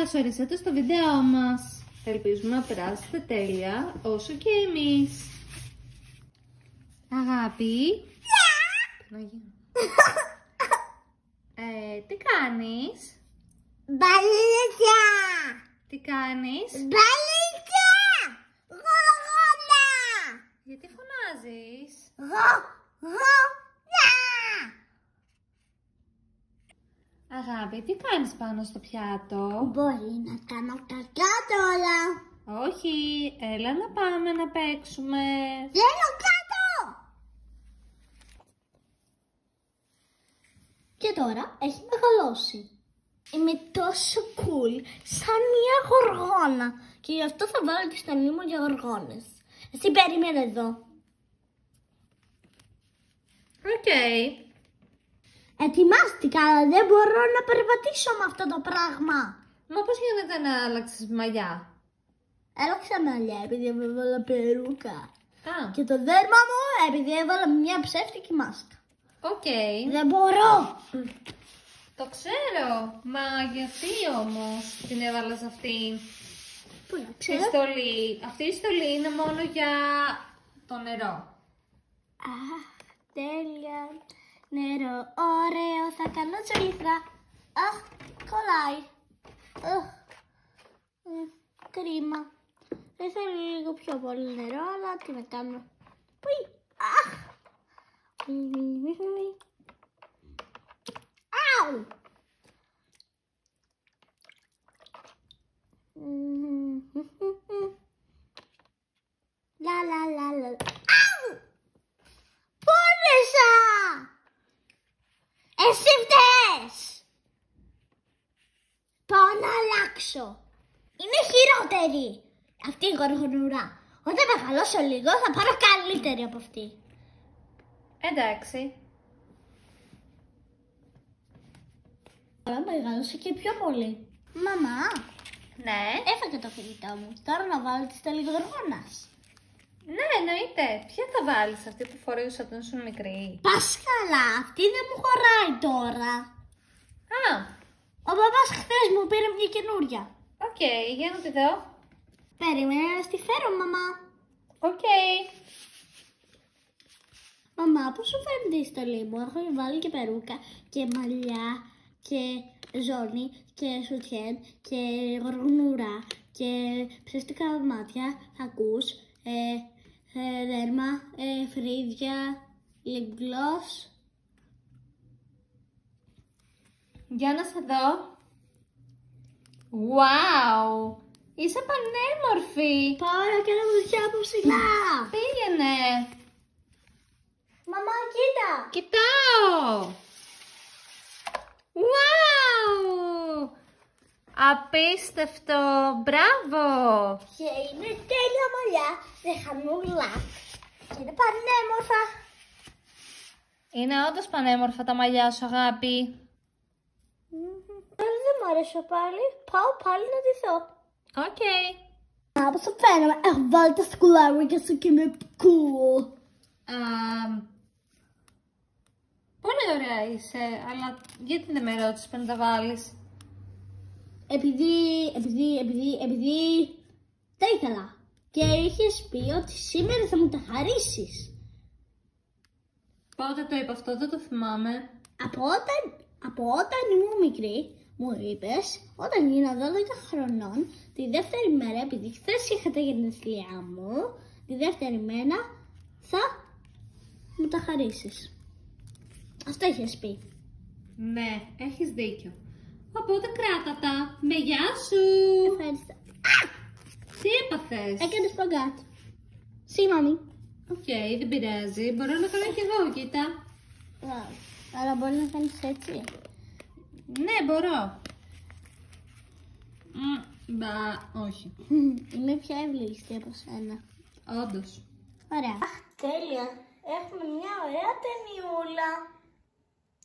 Καλώς ορίσατε στο βίντεο μας. Ελπίζουμε να περάσετε τέλεια, όσο και εμείς. Αγάπη. Τι κάνεις? Μπαλίτσα! Τι κάνεις? Μπαλίτσα! Γοργόνα! Γιατί φωνάζεις? Γοργόνα! Αγάπη, τι κάνεις πάνω στο πιάτο? Μπορεί να κάνω κακά τώρα. Όχι, έλα να πάμε να παίξουμε. Θέλω κάτω! Και τώρα έχει μεγαλώσει. Είμαι τόσο cool, σαν μια γοργόνα. Και γι' αυτό θα βάλω τη στολή μου για γοργόνες. Εσύ περίμενε εδώ. Οκ. Ετοιμάστηκα, αλλά δεν μπορώ να περπατήσω με αυτό το πράγμα. Μα πώς γίνεται να άλλαξες μαλλιά? Έλαξα μαλλιά επειδή έβαλα περούκα. Α, Και το δέρμα μου επειδή έβαλα μια ψεύτικη μάσκα. οκ. Δεν μπορώ. Το ξέρω. Μα γιατί όμως την έβαλες αυτήν Πού να τη ξέρω. στολή? Αυτή η στολή είναι μόνο για το νερό. Α, τέλεια. Νερό, ωραίο, θα κάνω τσολίφρα. Αχ, κολλάει. Κρίμα. Δεν θέλω λίγο πιο πολύ νερό, αλλά τι να κάνω. Πουι, αχ. Αου. Λα λα λα λα. Αου. Πόνεσα. Εσύ φταίς! Πάω να αλλάξω. Είναι χειρότερη αυτή η γοργονουρά. Όταν μεγαλώσω λίγο θα πάρω καλύτερη από αυτή. Εντάξει. Αλλά μεγαλώσω και πιο πολύ. Μαμά, Ναι. έφαγα το φαγητό μου. Τώρα να βάλω τη στολή γοργόνας. Ναι, εννοείται. Ποια θα βάλεις, αυτή που φορείς όταν ήσουν μικρή? Πας καλά, αυτή δεν μου χωράει τώρα. Α, Ο παπάς χθες μου πήρε μια καινούρια. οκ, για να τη δω. Περίμενε να στη φέρω, μαμά. Οκ. Μαμά, πώς σου φαίνεται η στολή μου? Έχω βάλει και περούκα και μαλλιά και ζώνη και σουτιέν και γοργονούρα και ψεύτικα μάτια, θα ακούς, δέρμα, φρύδια, lip gloss. Για να σε δω. Wow! Είσαι πανέμορφη. Πάω και να μου από ψηλά. Πήγαινε. Μαμά, κοίτα. Κοιτάω. Wow! Απίστευτο. Μπράβο. Και είναι τέλεια μαλλιά, δεν χάνουν λακ. Και είναι πανέμορφα. Είναι όντως πανέμορφα τα μαλλιά σου, αγάπη. Αλλά δεν μου άρεσε πάλι. Πάω πάλι να τη δω. Οκ. Α, πώς σου φαίνομαι. Έχω βάλει τα σκουλάρια σου και είμαι cool. Πολύ ωραία είσαι, αλλά γιατί δεν με ρώτησες πριν τα βάλεις? Επειδή τα ήθελα. Και είχες πει ότι σήμερα θα μου τα χαρίσεις. Πότε το είπα αυτό, δεν το θυμάμαι. Από όταν ήμουν μικρή, μου είπες, όταν γίνω 12 χρονών, τη δεύτερη μέρα, επειδή χθες είχα τα γενέθλιά μου, τη δεύτερη μέρα θα μου τα χαρίσεις. Αυτό είχες πει. Ναι, έχεις δίκιο. Οπότε κράτα τα. Με γεια σου. Ευχαριστώ. Τι έπαθες? Έκανες παγκάτ. Σι, μάμι. Οκ, δεν πειράζει. Μπορώ να κάνω κι εγώ, κοίτα. Αλλά μπορεί να κάνεις έτσι. Ναι, μπορώ. Μπα, όχι. Είμαι πιο ευλίγιστη από σένα. Όντως. Ωραία. Αχ, τέλεια. Έχουμε μια ωραία ταινιούλα.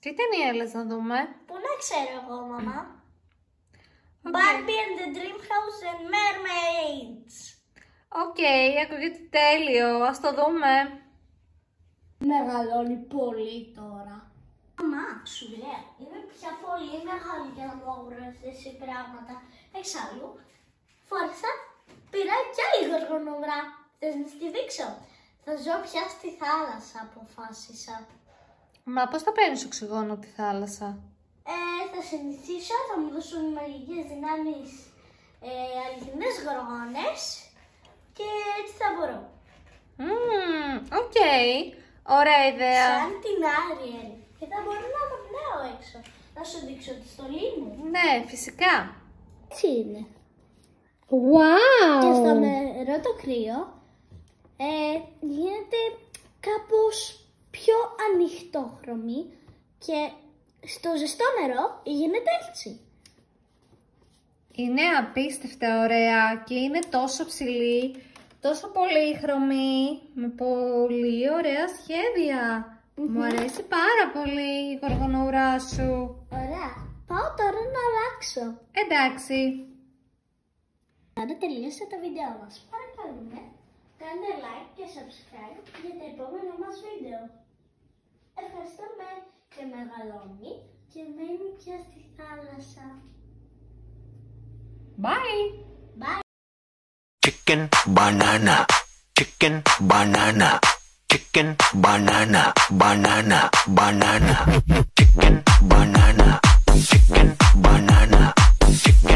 Τι ταινία λες να δούμε? Πού να ξέρω εγώ, μαμά. Barbie and the Dream House and Mermaids. Οκ, ακούγεται τέλειο. Ας το δούμε. Μεγαλώνει πολύ τώρα. Μαμά, μαμά, σου λέω. Είμαι πια πολύ μεγάλη για να μου αγοράσει εσύ πράγματα. Εξάλλου, φόρεσα, πήρα κι άλλη γοργονουρά. Θες να στη δείξω? Θα ζω πια στη θάλασσα, αποφάσισα. Μα πώς θα παίρνεις οξυγόνο από τη θάλασσα? Θα συνηθίσω, θα μου δώσουν μαγικές δυνάμεις αληθινές γοργόνες και έτσι θα μπορώ. Οκ. Ωραία ιδέα. Σαν την Άριελ. Και θα μπορώ να αναπνέω έξω. Να σου δείξω τη στολή μου. Ναι, φυσικά. Έτσι είναι. Wow! Και στο νερό το κρύο γίνεται κάπως πιο ανοιχτόχρωμη και στο ζεστό νερό γίνεται έτσι. Είναι απίστευτα ωραία και είναι τόσο ψηλή, τόσο πολύχρωμη, με πολύ ωραία σχέδια. Μου αρέσει πάρα πολύ η γοργονουρά σου. Ωραία. Πάω τώρα να αλλάξω. Εντάξει. Άρα τελείωσε το βίντεο μας. Παρακαλούμε, κάντε like και subscribe για τα επόμενα μας βίντεο. Ευχαριστούμε και μεγαλώνει και μένει πια στη θάλασσα. Bye! Bye! Chicken banana, chicken banana, chicken banana, banana, banana, chicken banana, chicken banana, chicken